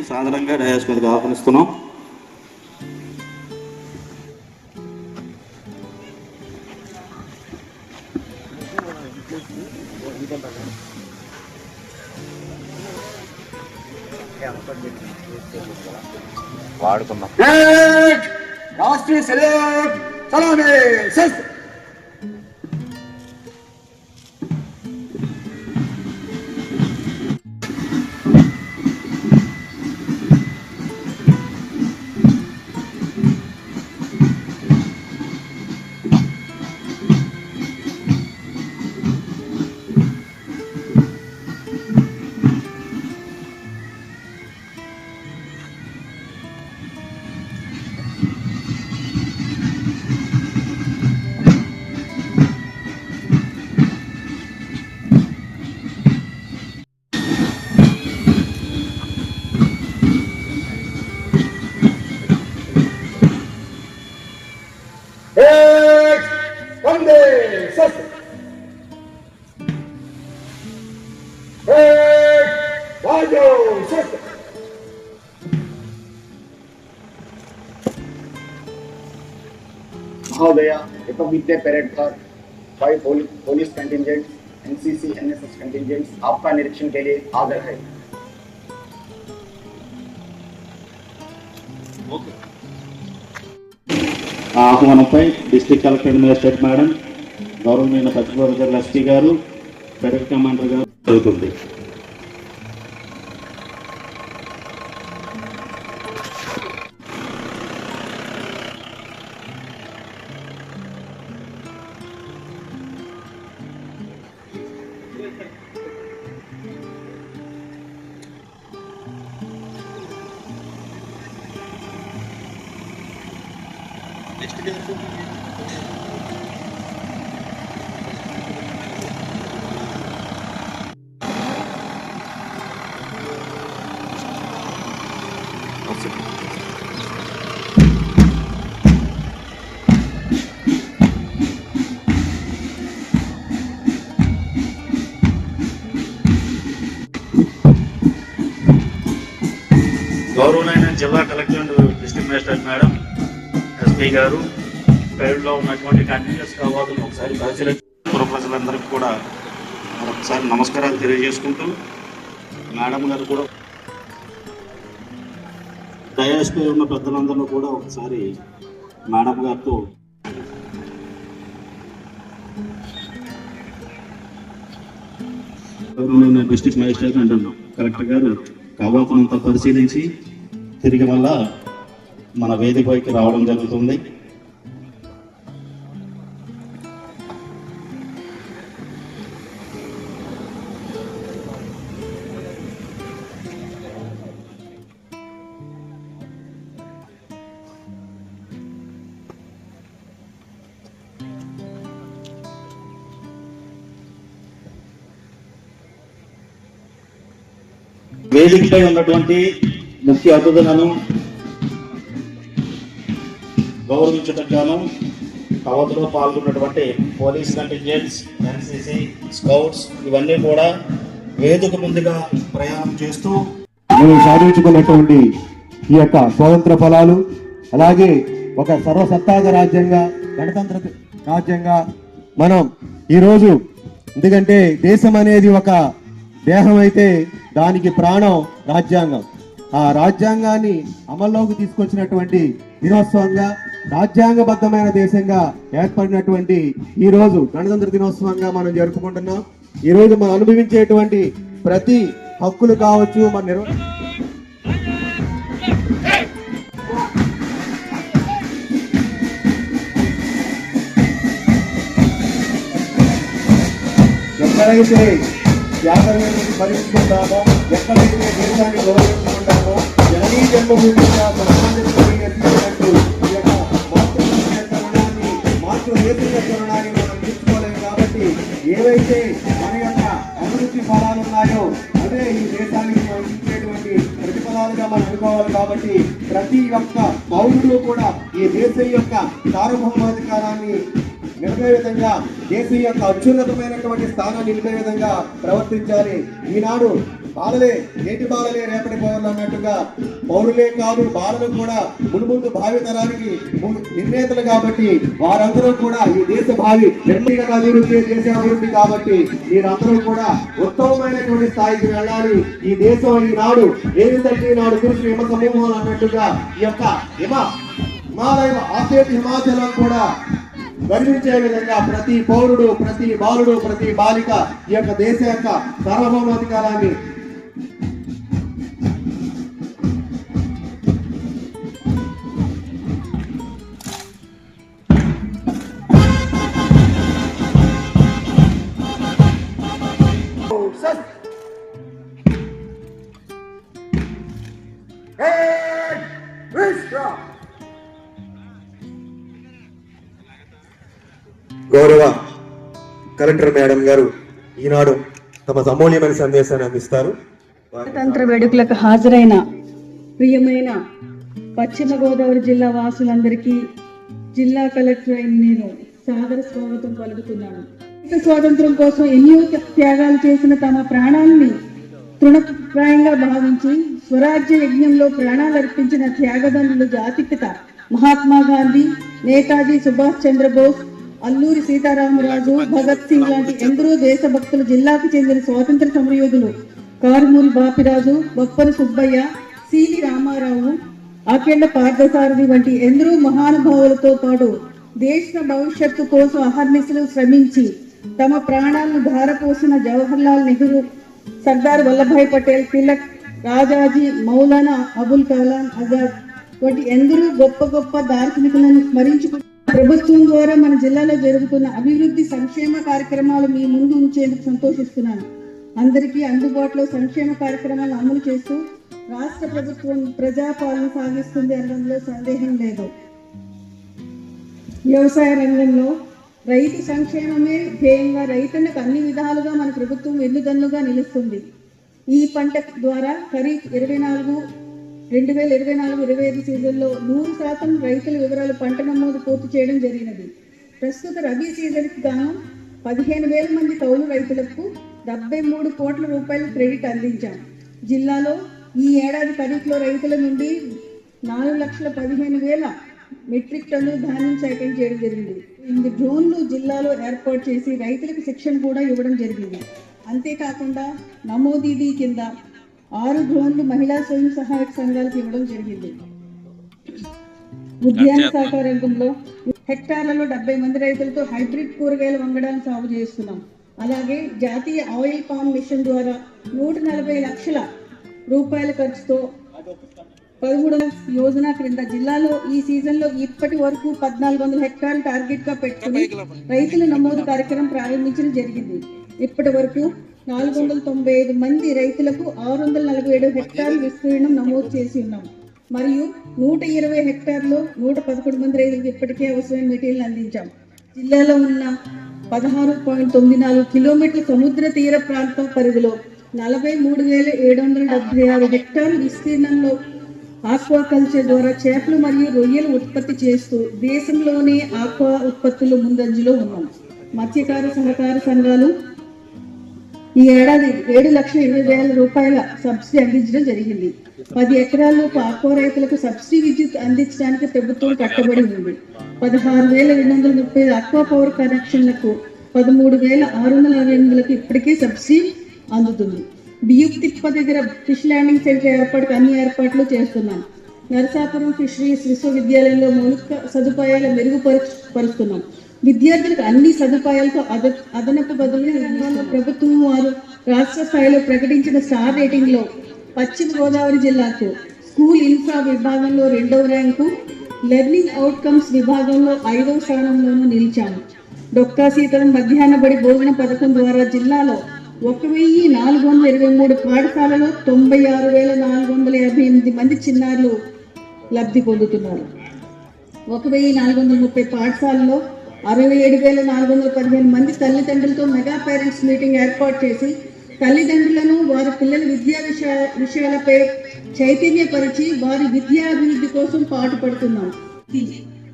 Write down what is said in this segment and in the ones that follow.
సాధారణంగా డయాస్ మీదకి ఆహ్వానిస్తున్నాం. వాడుకున్నాం రాష్ట్రీయ సెలెక్ట్ సలామే శస్త్ర వందే శస్త్ర వాజో శస్త్ర महोदय रिपब्लिक डे परेड पर 5 पुलिस कंटिंजेंट एनसीसी एनएसएस कंटिंजेंट्स आपका निरीक्षण के लिए हाजिर है. ఆహ్వానంపై డిస్ట్రిక్ట్ కలెక్టర్ మేజిస్ట్రేట్ మేడం, గౌరవనీయ పశ్చిమ గోదావరి జిల్లా ఎస్పీ గారు, ఫెడరల్ కమాండర్ గారు జరుగుతుంది. గౌరవనీయ జిల్లా collector, district magistrate madam, SP గారు, పేరులో ఉన్నటువంటి కంటిన్యూస్ కావాలని ఒకసారి పరిశీలించి ప్రజలందరికీ కూడా ఒకసారి నమస్కారాలు తెలియజేసుకుంటూ, మేడం గారు కూడా డయాస్పై ఉన్న పెద్దలందరూ కూడా ఒకసారి మేడం గారితో డిస్ట్రిక్ట్ మేజిస్ట్రేట్ అంటున్నాం, కలెక్టర్ గారు కవాతునంతా పరిశీలించి తిరిగి వల్ల మన వేదికపైకి రావడం జరుగుతుంది. వేదికపై ఉన్నటువంటి ముఖ్య అతిథులను గౌరవించటంగాను కవాతులో పాల్గొన్నటువంటి పోలీస్ కంటింజెంట్స్, ఎన్సీసీ, స్కౌట్స్ ఇవన్నీ కూడా వేదిక ముందుగా ప్రయాణం చేస్తూ మేము సాధించుకున్నటువంటి ఈ యొక్క స్వాతంత్ర ఫలాలు, అలాగే ఒక సర్వసత్తాక రాజ్యంగా, గణతంత్ర రాజ్యంగా మనం ఈరోజు, ఎందుకంటే దేశం అనేది ఒక దేహం అయితే దానికి ప్రాణం రాజ్యాంగం. ఆ రాజ్యాంగాన్ని అమల్లోకి తీసుకొచ్చినటువంటి దినోత్సవంగా, రాజ్యాంగబద్ధమైన దేశంగా ఏర్పడినటువంటి ఈ రోజు గణతంత్ర దినోత్సవంగా మనం జరుపుకుంటున్నాం. ఈ రోజు మనం అనుభవించేటువంటి ప్రతి హక్కులు కావచ్చు, మన ఎక్కడైతే త్యాగాలను స్మరించుకుంటామో, ఎక్కడైతే దేశాన్ని గౌరవించుకుంటామో, జననీ జన్మభూమిగా సంబంధించినట్టు ఈ యొక్క మాతృదేశీయ తరుణాన్ని మనం తీర్చుకోలేము. కాబట్టి ఏవైతే మన యొక్క అభివృద్ధి ఫలాలు ఉన్నాయో అవే ఈ దేశానికి మనం ఇచ్చేటువంటి ప్రతిఫలాలుగా మనం అనుకోవాలి. కాబట్టి ప్రతి ఒక్క పౌరుడు కూడా ఈ దేశం యొక్క సార్వభౌమాధికారాన్ని నిలిపే విధంగా, దేశం యొక్క అత్యున్నతమైనటువంటి స్థానాన్ని నిలిపే విధంగా ప్రవర్తించాలి. ఈనాడు బాలలే నేటి బాలలే రేపటి పౌరులు అన్నట్టుగా పౌరులే కాదు బాలలు కూడా మునుముందు భావి తరానికి నిర్ణేతలు. కాబట్టి వారందరూ కూడా ఈ దేశ భావి వ్యక్తిగత అభివృద్ధి, దేశ అభివృద్ధి. కాబట్టి మీరందరూ కూడా ఉత్తమమైనటువంటి స్థాయికి వెళ్ళాలి. ఈ దేశం ఈనాడు ఏమిటంటే ఈనాడు పురుషులు హిమ సమూహాలు అన్నట్టుగా ఈ యొక్క హిమాలయ ఆసేతు హిమాచలం కూడా గర్వించే విధంగా ప్రతి పౌరుడు, ప్రతి బాలుడు, ప్రతి బాలిక ఈ యొక్క దేశ యొక్క సార్వభౌమాధికారాన్ని గౌరవ కలెక్టర్ మేడం గారు ఈనాడు తమ అమూల్యమైన సందేశాన్ని అందిస్తారు. గణతంత్ర వేడుకలకు హాజరైన ప్రియమైన పశ్చిమ గోదావరి జిల్లా వాసులందరికీ జిల్లా కలెక్టర్ అయిన నేను సాదర స్వాగతం పలుకుతున్నాను. దేశ స్వాతంత్రం కోసం ఎన్నో త్యాగాలు చేసిన తమ ప్రాణాన్ని తృణప్రాయంగా భావించి స్వరాజ్య యజ్ఞంలో ప్రాణాలు అర్పించిన త్యాగదనులు జాతిపిత మహాత్మా గాంధీ, నేతాజీ సుభాష్ చంద్రబోస్, అల్లూరి సీతారామరాజు, భగత్ సింగ్ లాంటి ఎందరో దేశభక్తులు, జిల్లాకు చెందిన స్వాతంత్ర సమరయోధులు కారుమూరి బాపిరాజు, బొప్పన సుబ్బయ్య, సివి రామారావు, అఖండ పార్థసారథి వంటి ఎందరో మహానుభావులతో పాటు దేశ భవిష్యత్తు కోసం అహర్నిశలు శ్రమించి తమ ప్రాణాలను ధారపోసిన జవహర్లాల్ నెహ్రూ, సర్దార్ వల్లభాయ్ పటేల్, తిలక్, రాజాజీ, మౌలానా అబుల్ కలాం ఆజాద్ వంటి ఎందరో గొప్ప గొప్ప దార్శనికులను స్మరించుకుంటూ ప్రభుత్వం ద్వారా మన జిల్లాలో జరుగుతున్న అభివృద్ధి సంక్షేమ కార్యక్రమాలు మీ ముందు ఉంచేందుకు సంతోషిస్తున్నాను. అందరికీ అందుబాటులో సంక్షేమ కార్యక్రమాలు అమలు చేస్తూ రాష్ట్ర ప్రభుత్వం ప్రజాపాలన సాగిస్తుంది అనడంలో సందేహం లేదు. వ్యవసాయ రంగంలో రైతు సంక్షేమమే ధ్యేయంగా రైతులకు అన్ని విధాలుగా మన ప్రభుత్వం వెన్నుదన్నుగా నిలుస్తుంది. ఈ పంట ద్వారా ఖరీఫ్ 2024-25 సీజన్లో 100% రైతుల వివరాలు పంట నమోదు పూర్తి చేయడం జరిగినది. ప్రస్తుత రబీ సీజన్కి గాను 15,000 మంది కౌలు రైతులకు 73 కోట్ల రూపాయల క్రెడిట్ అందించాం. జిల్లాలో ఈ ఏడాది ఖరీఫ్లో రైతుల నుండి 4,15,000 మెట్రిక్ టన్నుల ధాన్యం సేకరణ చేయడం జరిగింది. 8 డ్రోన్లు జిల్లాలో ఏర్పాటు చేసి రైతులకు శిక్షణ కూడా ఇవ్వడం జరిగింది. అంతేకాకుండా నమోదీదీ కింద 6 డ్రోన్లు మహిళా స్వయం సహాయక సంఘాలకు ఇవ్వడం జరిగింది. ఉద్యాన శాఖ రంగంలో హెక్టార్లలో 70 మంది రైతులతో హైబ్రిడ్ కూరగాయల వంగడాలను సాగు చేస్తున్నాం. అలాగే జాతీయ ఆయిల్ పామ్ మిషన్ ద్వారా 140 లక్షల రూపాయల ఖర్చుతో 13 యోజన క్రింద జిల్లాలో ఈ సీజన్లో ఇప్పటి వరకు 1400 హెక్టార్లు టార్గెట్ గా పెట్టుకుని రైతుల నమోదు కార్యక్రమం ప్రారంభించడం జరిగింది. ఇప్పటి వరకు 495 మంది రైతులకు 647 హెక్టార్ల విస్తీర్ణం నమోదు చేసి ఉన్నాం. మరియు 120 హెక్టార్లో 111 మంది రైతులకు ఇప్పటికే అవసరమైన మెటీరియల్ అందించాం. జిల్లాలో ఉన్న 16.94 కిలోమీటర్ల సముద్ర తీర ప్రాంతం పరిధిలో 43,776 హెక్టార్ల విస్తీర్ణంలో ఆక్వాకల్చర్ ద్వారా చేపలు మరియు రొయ్యలు ఉత్పత్తి చేస్తూ దేశంలోనే ఆక్వా ఉత్పత్తులు ముందంజలో ఉన్నాం. మత్స్యకార సహకార సంఘాలు ఈ ఏడాది 7,20,000 రూపాయల సబ్సిడీ అందించడం జరిగింది. 10 ఎకరాల్లోపు ఆక్వా రైతులకు సబ్సిడీ విద్యుత్ అందించడానికి ప్రభుత్వం కట్టుబడి ఉంది. 16,230 ఆక్వా పవర్ కనెక్షన్లకు 13,668 ఇప్పటికే సబ్సిడీ అందుతుంది. బియ్యపు తిప్ప దగ్గర ఫిష్ ల్యాండింగ్ సెంటర్ ఏర్పాటుకు అన్ని ఏర్పాట్లు చేస్తున్నాం. నరసాపురం ఫిషరీస్ విశ్వవిద్యాలయంలో మౌలిక సదుపాయాలు మెరుగుపరుస్తున్నాం. విద్యార్థులకు అన్ని సదుపాయాలతో అదనపు బదులు ప్రభుత్వం వారు రాష్ట్ర స్థాయిలో ప్రకటించిన స్టార్ రేటింగ్లో పశ్చిమ గోదావరి జిల్లాకు స్కూల్ ఇన్ఫ్రా విభాగంలో 2వ ర్యాంకు, లెర్నింగ్ అవుట్కమ్స్ విభాగంలో 5వ స్థానంలోనూ నిలిచాము. డొక్కా సీతలం మధ్యాహ్న బడి భోజన పథకం ద్వారా జిల్లాలో 1,423 పాఠశాలలో 96,458 మంది చిన్నారులు లబ్ధి పొందుతున్నారు. 1,430 పాఠశాలలో 67,415 మంది తల్లిదండ్రులతో మెగా పేరెంట్స్ మీటింగ్ ఏర్పాటు చేసి తల్లిదండ్రులను వారి పిల్లల విద్యా విషయాలపై చైతన్యపరిచి వారి విద్యాభివృద్ధి కోసం పాటుపడుతున్నాం.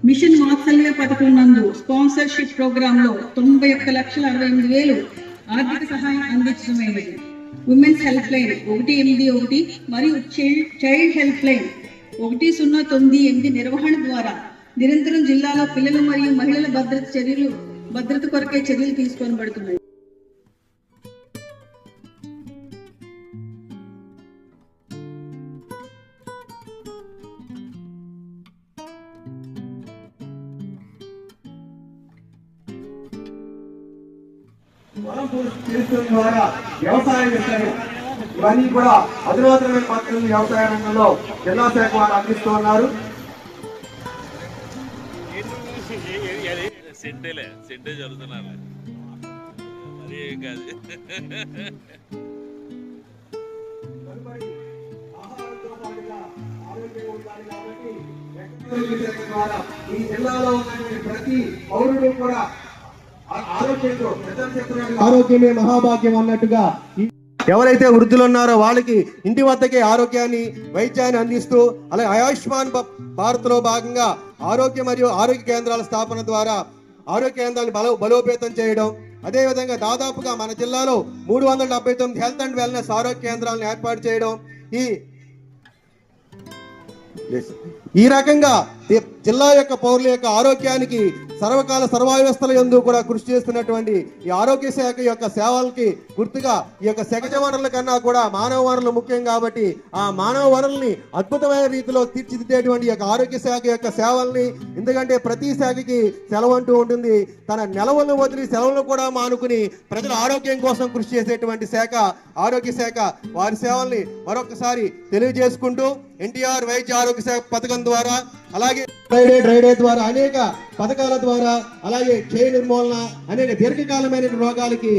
మిషన్ వాత్సల్య పథకం నందు స్పాన్సర్షిప్ ప్రోగ్రామ్ లో 91,68,000 ఆర్థిక సహాయం అందించడమైనది. ఉమెన్స్ హెల్ప్ లైన్ 181 మరియు చైల్డ్ హెల్ప్ లైన్ 1098 నిర్వహణ ద్వారా నిరంతరం జిల్లాలో పిల్లలు మరియు మహిళల భద్రత కొరకే చర్యలు తీసుకోబడుతున్నాయి. ద్వారా వ్యవసాయ విస్తరణ ఇవన్నీ కూడా అధునాతనమైన పద్ధతులు వ్యవసాయ రంగంలో జిల్లా శాఖ వారు అందిస్తూ ఉన్నారు. సెంటే చదువుతున్నారు అది ఏం కాదు. ఈ జిల్లాలో ఉన్నటువంటి ప్రతి పౌరుడు కూడా ఆరోగ్యమే మహాభాగ్యం అన్నట్టుగా ఎవరైతే వృద్ధులు ఉన్నారో వాళ్ళకి ఇంటి వద్దకే ఆరోగ్యాన్ని వైద్యాన్ని అందిస్తూ అలాగే ఆయుష్మాన్ భారత్ లో భాగంగా ఆరోగ్య మరియు ఆరోగ్య కేంద్రాల స్థాపన ద్వారా ఆరోగ్య కేంద్రాలను బలోపేతం చేయడం, అదేవిధంగా దాదాపుగా మన జిల్లాలో 379 హెల్త్ అండ్ వెల్నెస్ ఆరోగ్య కేంద్రాలను ఏర్పాటు చేయడం, ఈ రకంగా జిల్లా యొక్క పౌరుల యొక్క ఆరోగ్యానికి సర్వకాల సర్వావ్యవస్థల యందు కూడా కృషి చేస్తున్నటువంటి ఈ ఆరోగ్య శాఖ యొక్క సేవలకి గుర్తుగా ఈ యొక్క సహజ వనరుల కన్నా కూడా మానవ వనరులు ముఖ్యం కాబట్టి ఆ మానవ వనరుల్ని అద్భుతమైన రీతిలో తీర్చిదిద్దేటువంటి యొక్క ఆరోగ్య శాఖ యొక్క సేవల్ని, ఎందుకంటే ప్రతి శాఖకి సెలవు అంటూ ఉంటుంది, తన నెలవులను వదిలి సెలవులను కూడా మానుకుని ప్రజల ఆరోగ్యం కోసం కృషి చేసేటువంటి శాఖ ఆరోగ్య శాఖ. వారి సేవల్ని మరొకసారి తెలియజేసుకుంటూ ఎన్టీఆర్ వైద్య ఆరోగ్య శాఖ పథకం ద్వారా అలాగే డ్రైడే ద్వారా అనేక పథకాల ద్వారా అలాగే క్షయ నిర్మూలన అనేక దీర్ఘకాలమైన రోగాలకి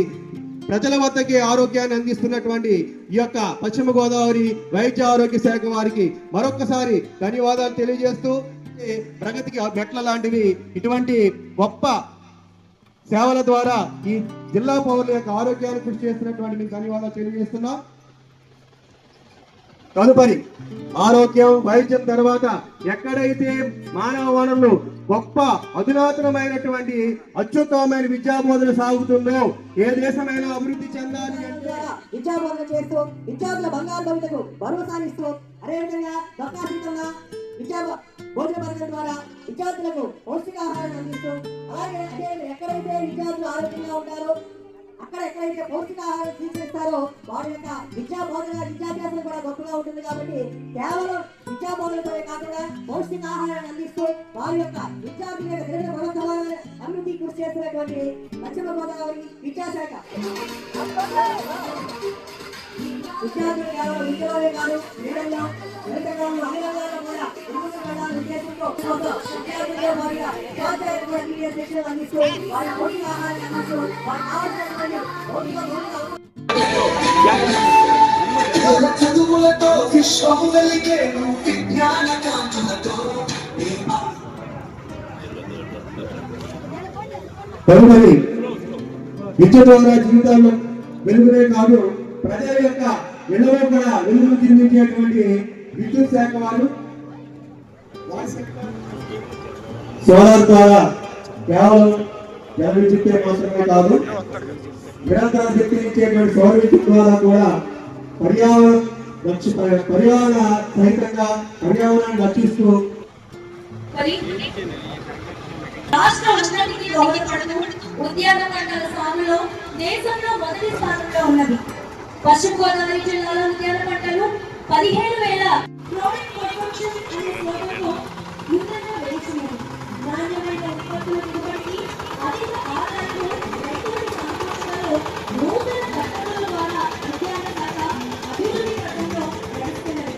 ప్రజల వద్దకి ఆరోగ్యాన్ని అందిస్తున్నటువంటి ఈ యొక్క పశ్చిమ గోదావరి వైద్య ఆరోగ్య శాఖ వారికి మరొకసారి ధన్యవాదాలు తెలియజేస్తూ ప్రగతికి మెట్ల లాంటివి ఇటువంటి గొప్ప సేవల ద్వారా ఈ జిల్లా పౌరుల యొక్క ఆరోగ్యాన్ని కృషి చేస్తున్నటువంటి మీకు ధన్యవాదాలు తెలియజేస్తున్నాం. తదుపరి ఆరోగ్యం వైద్యం తర్వాత ఎక్కడైతే మానవ వనరులు గొప్ప అధునాతనమైనటువంటి అత్యుత్తమమైన విద్యా బోధన సాగుతుందో, ఏ దేశమైనా అభివృద్ధి చెందాలి అంటే విద్యా బోధన చేస్తూ విద్యార్థుల బంగారు భవితకు భరోసానిస్తూ అదేవిధంగా దక్కాతీతంగా విద్యా భోజన పథకం ద్వారా విద్యార్థులకు పౌష్టికాహారాన్ని అందిస్తూ అలాగే ఎక్కడైతే విద్యార్థులు ఆరోగ్యంగా ఉంటారో అక్కడ ఎక్కడైతే పౌష్టికాహారం స్వీకరిస్తారో వారి యొక్క విద్యా బోధన విద్యాభ్యాసం కూడా గొప్పగా ఉంటుంది. కాబట్టి కేవలం విద్యా బోధనతోనే కాకుండా పౌష్టికాహారాన్ని అందిస్తూ వారి యొక్క విద్యార్థుల యొక్క అభివృద్ధి కృషి చేస్తున్నటువంటి పశ్చిమ గోదావరి విద్యాశాఖ విద్యార్థులు కేవలం విద్యలోనే కాదు క్రీడల్లో అన్ని రంగాల్లో కూడా ఉద్దేశంతో విద్యార్థులతో వారిగా శిక్షణ అందిస్తూ వారి పౌష్టికాహారాన్ని అందిస్తూ వారికి కావాల్సినటువంటి చదువులతో విశ్వము వెలిగే విజ్ఞాన కాంతులతో తదుపరి విద్య ద్వారా జీవితాల్లో వెలుగునే కాదు ప్రజల యొక్క ఇళ్లలో కూడా వెలుగును చెందించేటువంటి విద్యుత్ శాఖ వారు సోలార్ ద్వారా కేవలం జల విద్యుత్ మాత్రమే కాదు నిరంతర శక్తి ఇచ్చేటువంటి సౌర విద్యుత్ ద్వారా కూడా పర్యావరణ సహితంగా పర్యావరణాన్ని రక్షిస్తూ రాష్ట్ర ఉన్నతికి దోహదపడుతూ ఉద్యాన పంటల సాగులో దేశంలో మొదటి స్థానంలో ఉన్నది. పశ్చిమ గోదావరి జిల్లాలో ఉద్యాన పంటలు 17,000 నాణ్యమైన ఉత్పత్తుల దిగుబడికి అధిక ఆదాయాలు రైతులకు సమకూర్చడంలో నూతన పద్ధతుల ద్వారా ఉద్యాన శాఖ అభివృద్ధి పథంలో నడుస్తున్నది.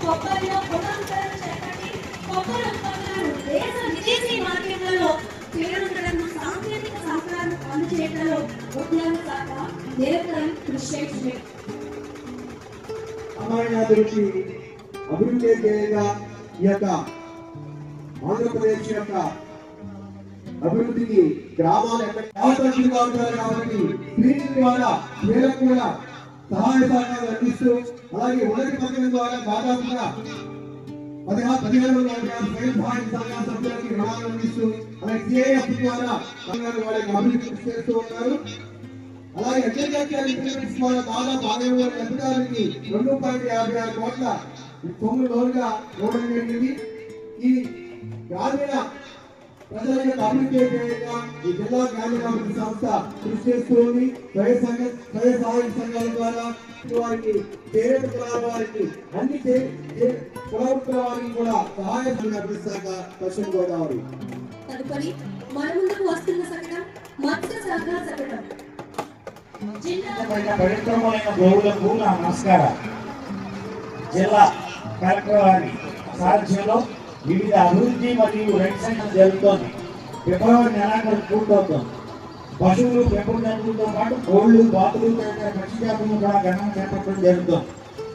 కొబ్బరిలో పునరుద్ధరణ చేపట్టి కొబ్బరి ఉత్పత్తులను దేశ విదేశీ మార్కెట్లలో చేరుకోవడం సాంకేతిక సహకారం అందజేయడంలో ఉద్యాన శాఖ నిరంతరం కృషి చేస్తుంది. అభివృద్ధి ధ్యేయంగా ఈ యొక్క ఆంధ్రప్రదేశ్ యొక్క అభివృద్ధికి గ్రామాలు ఎక్కడ కాబట్టి స్క్రీనింగ్ ద్వారా స్త్రీలకు కూడా సహాయ సహకారాలు అందిస్తూ అలాగే మొదటి పథకం ద్వారా దాదాపుగా 15,000 స్వయం సహాయ సంఘాల సభ్యులకి రుణాలు అందిస్తూ అలాగే సిఐఎఫ్ ద్వారా వాళ్ళకి అభివృద్ధి చేస్తూ ఉన్నారు. అలాగే అగ్రికల్చర్ ఇంప్లిమెంట్స్ ద్వారా దాదాపు 60,000 లబ్ధిదారులకి 2.56 కోట్ల సొమ్ము లోన్గా ఇవ్వడం జరిగింది. ఈ గ్రామీణ ప్రజల యొక్క అభివృద్ధి ధ్యేయంగా ఈ జిల్లా గ్రామీణాభివృద్ధి సంస్థ కృషి చేస్తూ ఉంది. స్వయం సహాయ సంఘాల ద్వారా వారికి చేరేత కులాల వారికి అన్ని కులవృత్తుల వారికి కూడా సహాయ అభివృద్ధి శాఖ పశ్చిమ గోదావరి. తదుపరి మన ముందుకు వస్తున్న శకటం మత్స్య సహకార శకటం. పవిత్రమైన గోవులకు నా నమస్కారం. జిల్లా కలెక్టర్ వారి సారథ్యంలో వివిధ అభివృద్ధి మరియు రైతు సంఘం జరుగుతోంది. ఫిబ్రవరి నెలాఖరు పూర్తవుతోంది. పశువులు పెంపుదలతో పాటు కోళ్లు, బాతులు తదితర పక్షి జాతులను కూడా గణన చేపట్టడం జరుగుతోంది.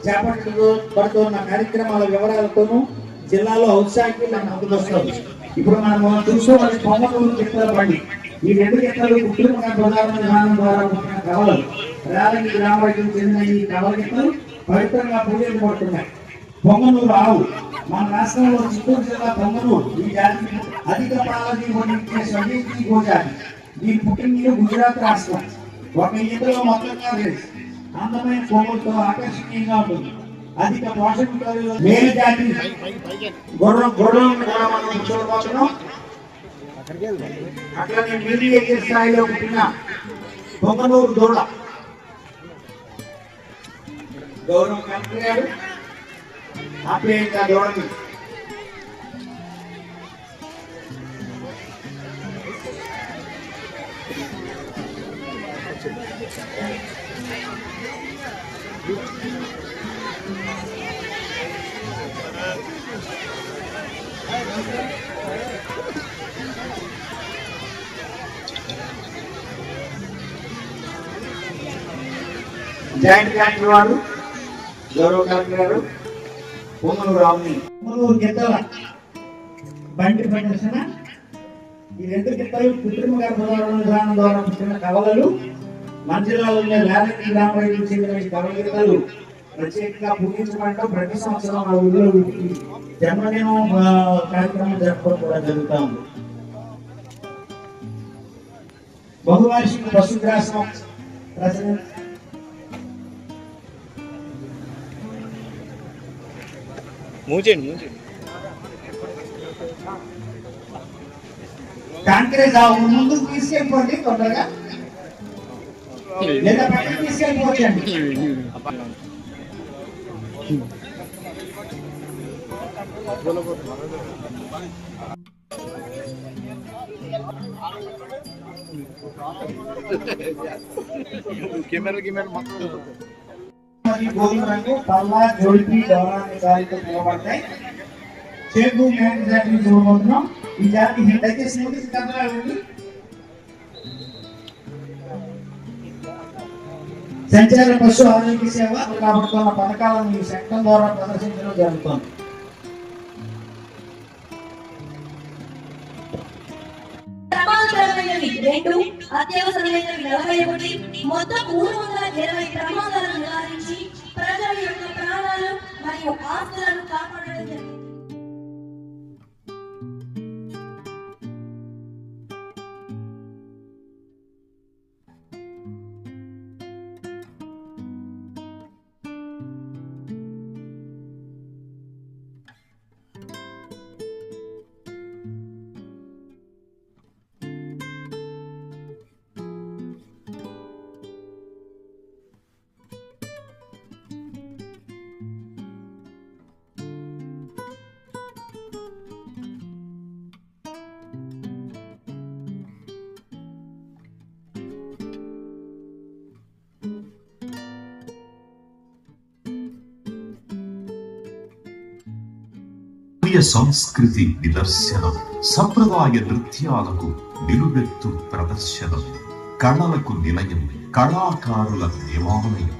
చేపట్టబడుతున్న కార్యక్రమాల వివరాలతోనూ జిల్లాలో ఔత్సాహికులు ముందుకొస్తుంది. ఇప్పుడు మనం చూసుకోవాలి పొంగనూరు గిత్తల బండి. ఈ 2 గిత్తలు కృత్రిమ ప్రధాన విధానం ద్వారా పుట్టిన కవలలు. రాలంగి గ్రామానికి చెందిన ఈ కవల గిత్తలు పవిత్రంగా పూజించబడుతున్నాయి. పొంగనూరు ఆవు మన రాష్ట్రంలో చిత్తూరు జిల్లా పొంగనూరు ఈ జాతికి అధిక పాల దిగుబడి ఇచ్చే స్వదేశీ గోజాతి. దీని పుట్టినీరు గుజరాత్ రాష్ట్రం. ఒక ఈతలో మొత్తంగా అందమైన కొమ్ములతో ఆకర్షణీయంగా ఉంటుంది. అధిక పోషక మేలు జాతి గొర్రెలను మనం చూడబోతున్నాం. అట్లనే మీడియేట్ స్థాయిలో పుట్టిన పొంగనూరు దూడ. గౌరవ కలెక్టర్ గారు ఆప్యాయంగా దూడని జాయింట్ కలెక్టర్ వారు, గౌరవ కలెక్టర్ గారు పొంగనూరు రావుని పొంగనూరు గిత్తల బండి ప్రదర్శన. ఈ 2 గిత్తలు కృత్రిమ గర్భధారణ విధానం ద్వారా పుట్టిన కవలలు. మన జిల్లాలోని లాలంగి గ్రామానికి చెందిన ఈ కవల గిత్తలు ప్రత్యేకంగా పూజించబడటం ప్రతి సంవత్సరం ఆ ఊళ్ళో జన్మదినం కార్యక్రమం జరుపుకోవడం కూడా జరుగుతూ ఉంది. బహువార్షిక పశుగ్రాసం రచన కాంక్రీట్ ముందుకు తీసుకెళ్ళిపోండి తొందరగా, లేదా పక్కన తీసుకెళ్ళిపోవచ్చండి. గోధుమ రంగు పల్లా జోడిపి దౌరాన్ని గాలితో పిలువబడతాయి. చేపు మేక జాతిని చూడబోతున్నాం. ఈ జాతి దయచేసి నోటీస్ కదలాలండి. సంచార పశు ఆరోగ్య సేవ కాబడుతున్న పథకాలను ఈ సెక్టర్ ద్వారా ప్రదర్శించడం జరుగుతుంది. ప్రమాదకరమైనవి 2, అత్యవసరమైనవి 41, మొత్తం 320 ప్రమాదాలను నివారించి ప్రజల యొక్క ప్రాణాలు మరియు ఆస్తులను కాపాడడం జరిగింది. సంస్కృతి నిదర్శనం, సంప్రదాయ నృత్యాలకు నిలువెత్తు ప్రదర్శనం, కళలకు నిలయం, కళాకారుల దేవాలయం.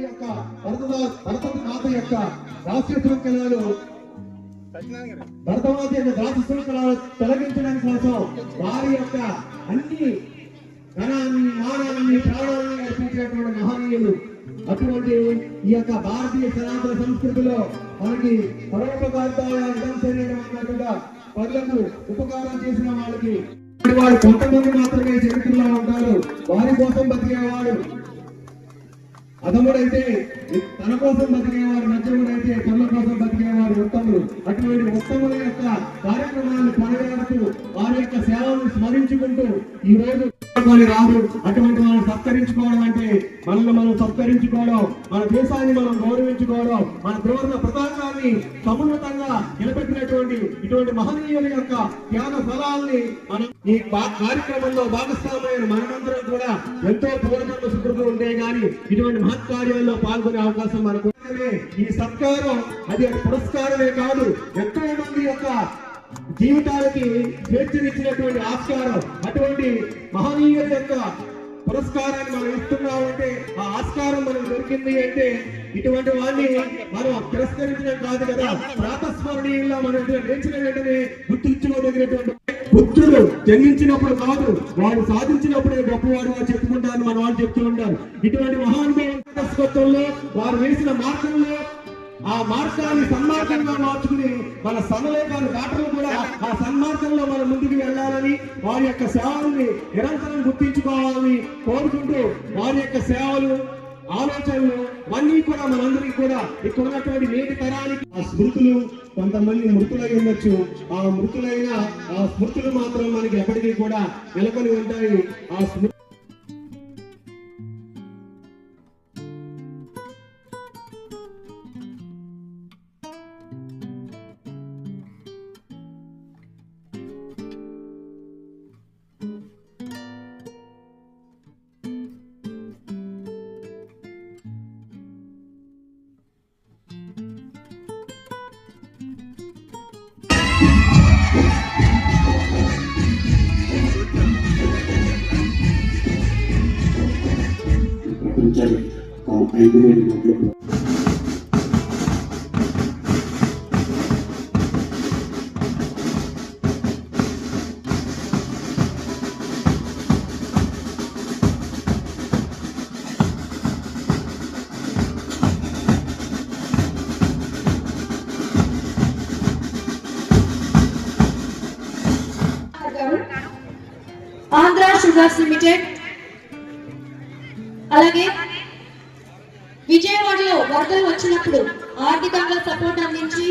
యొక్క భరతమాత యొక్క రాష్ట్ర శృంఖలాలు భరతమాత యొక్క రాష్ట్ర శృంఖలాలు తొలగించడానికి కోసం వారి యొక్క అన్ని ధనాన్ని మానాన్ని ప్రాణాలను అర్పించినటువంటి మహనీయులు. అటువంటి ఈ యొక్క భారతీయ సనాతన సంస్కృతిలో మనకి పరోపకారం శరీరం పనులకు ఉపకారం చేసిన వాళ్ళకి వారు కొంతమంది మాత్రమే చరిత్రలో ఉంటారు. వారి కోసం బతికేవాడు అధముడైతే తన కోసం బతికేవారు, మధ్యముడైతే పనుల కోసం బతికేవారు ఉత్తములు. అటువంటి ఉత్తముల యొక్క కార్యక్రమాలను కొనసాగుతూ వారి యొక్క సేవలను స్మరించుకుంటూ ఈ రోజు రాదు. అటువంటి వాళ్ళని సత్కరించుకోవడం అంటే మనల్ని మనం సత్కరించుకోవడం, మన దేశాన్ని మనం గౌరవించుకోవడం, మన త్రివర్ణ పతాకాన్ని సమున్నతంగా నిలబెట్టినటువంటి ఇటువంటి మహనీయుల యొక్క త్యాగ ఫలాల్ని మనం ఈ కార్యక్రమంలో భాగస్వామైన మనమందరం కూడా ఎంతో పూర్వజన్మ సుకృతులు ఉంటే గాని ఇటువంటి మహత్కార్యాల్లో పాల్గొనే అవకాశం మనకు. ఈ సత్కారం అది పురస్కారమే కాదు, ఎంతో మంది యొక్క జీవితాలకి స్వేచ్ఛనిచ్చినటువంటి ఆస్కారం. అటువంటి మహనీయుల యొక్క పురస్కారాన్ని మనం ఇస్తున్నామంటే ఆ ఆస్కారం మనకు దొరికింది అంటే ఇటువంటి వాడిని మనం తిరస్కరించడం కాదు కదా, ప్రాతస్మరణీయంగా మనం లేచిన వెంటనే గుర్తించుకోదగినటువంటి పుత్రుడు జన్మించినప్పుడు కాదు, వాడు సాధించినప్పుడే గొప్పవాడు అని చెప్పుకుంటారని మన వాళ్ళు చెప్తూ ఉంటారు. ఇటువంటి మహానుభావులు వారు వేసిన మార్గంలో ఆ మార్గాన్ని సన్మార్గంగా మార్చుకుని మన సమలేఖాలు డాక్టర్లు కూడా ఆ సన్మార్గంలో మనం ముందుకు వెళ్ళాలని, వారి యొక్క సేవల్ని నిరంతరం గుర్తించుకోవాలని కోరుకుంటూ వారి యొక్క సేవలు ఆలోచనలు అన్నీ కూడా మనందరికీ కూడా ఇక్కడ ఉన్నటువంటి నేటి తరానికి ఆ స్మృతులు కొంతమంది మృతులై ఉండొచ్చు, ఆ మృతులైన ఆ స్మృతులు మాత్రం మనకి ఎప్పటికీ కూడా నెలకొని ఉంటాయి. ఆ స్మృతి ఆంధ్ర షుగర్స్ లిమిటెడ్, అలాగే విజయవాడలో వరదలు వచ్చినప్పుడు ఆర్థికంగా సపోర్ట్ అందించి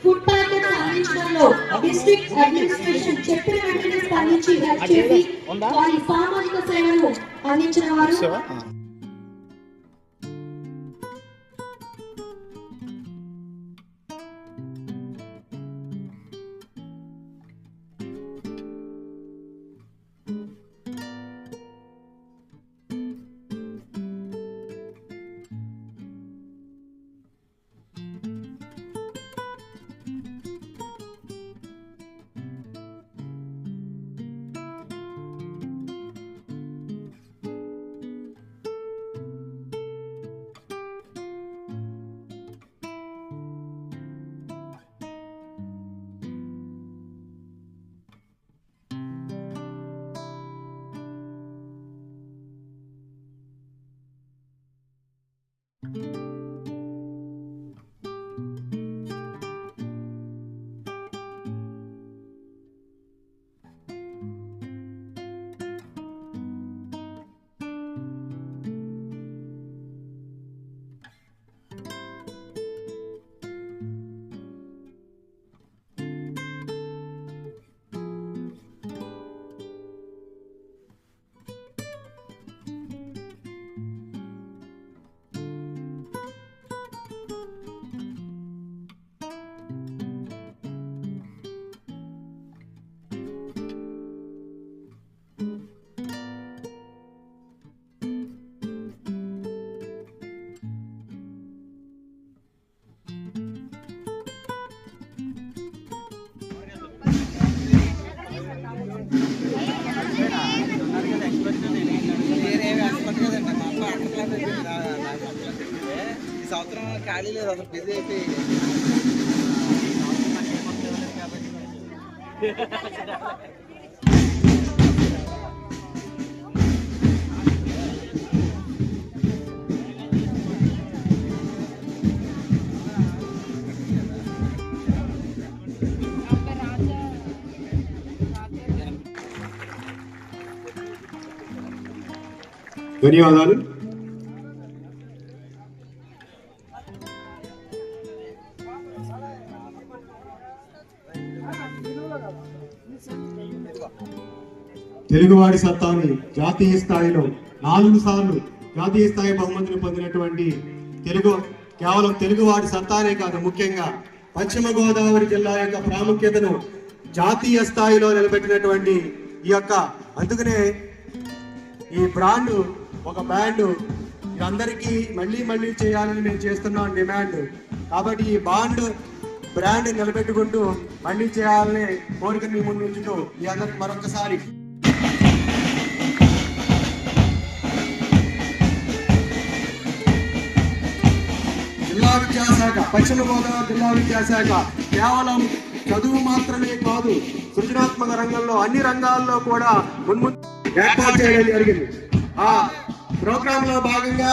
ఫుడ్ ప్యాకెట్స్ అందించడంలో డిస్ట్రిక్ట్ అడ్మినిస్ట్రేషన్ చెప్పిన వెంటనే స్పందించి హెల్ప్ చేసి వారి సామాజిక సేవలు అందించిన వారు. ఈ సంవత్సరం ఖాళీ లేదు, అసలు బిజీ అయిపోయి ధన్యవాదాలు. తెలుగువాడి సత్తాని జాతీయ స్థాయిలో 4 సార్లు జాతీయ స్థాయి బహుమతిని పొందినటువంటి కేవలం తెలుగువాడి సత్తానే కాదు, ముఖ్యంగా పశ్చిమ గోదావరి జిల్లా యొక్క ప్రాముఖ్యతను జాతీయ స్థాయిలో నిలబెట్టినటువంటి ఈ యొక్క, అందుకనే ఈ బ్రాండ్ ఒక బ్యాండ్ అందరికీ మళ్ళీ మళ్ళీ చేయాలని మేము చేస్తున్నాం డిమాండ్. కాబట్టి ఈ బ్రాండ్ నిలబెట్టుకుంటూ మళ్ళీ చేయాలని కోరిక మీ ముందు ఉంచుతూ మీ అందరికి మరొకసారి జిల్లా విద్యాశాఖ, పశ్చిమ గోదావరి జిల్లా విద్యాశాఖ కేవలం చదువు మాత్రమే కాదు, సృజనాత్మక రంగంలో అన్ని రంగాల్లో కూడా మున్ముందు ఏర్పాటు చేయడం జరిగింది. ఆ ప్రోగ్రామ్ లో భాగంగా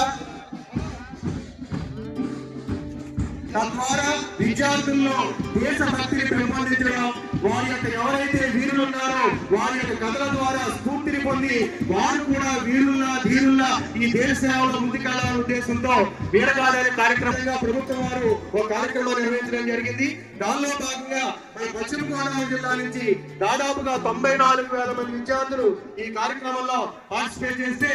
తద్వారా విద్యార్థుల్లో దేశభక్తిని పెంపొందించడం, వారి యొక్క ఎవరైతే వీరులు ఉన్నారో వారి యొక్క కథల ద్వారా స్ఫూర్తిని పొంది వారు కూడా వీరుల్లా ధీరుల్లా ఈ దేశ సేవలో ముందుకెళ్లాలనే ఉద్దేశంతో వీరగాథ అనే కార్యక్రమంగా ప్రభుత్వం వారు ఒక కార్యక్రమం నిర్వహించడం జరిగింది. దానిలో భాగంగా మన పశ్చిమ గోదావరి జిల్లా నుంచి దాదాపుగా 94,000 మంది విద్యార్థులు ఈ కార్యక్రమంలో పార్టిసిపేట్ చేస్తే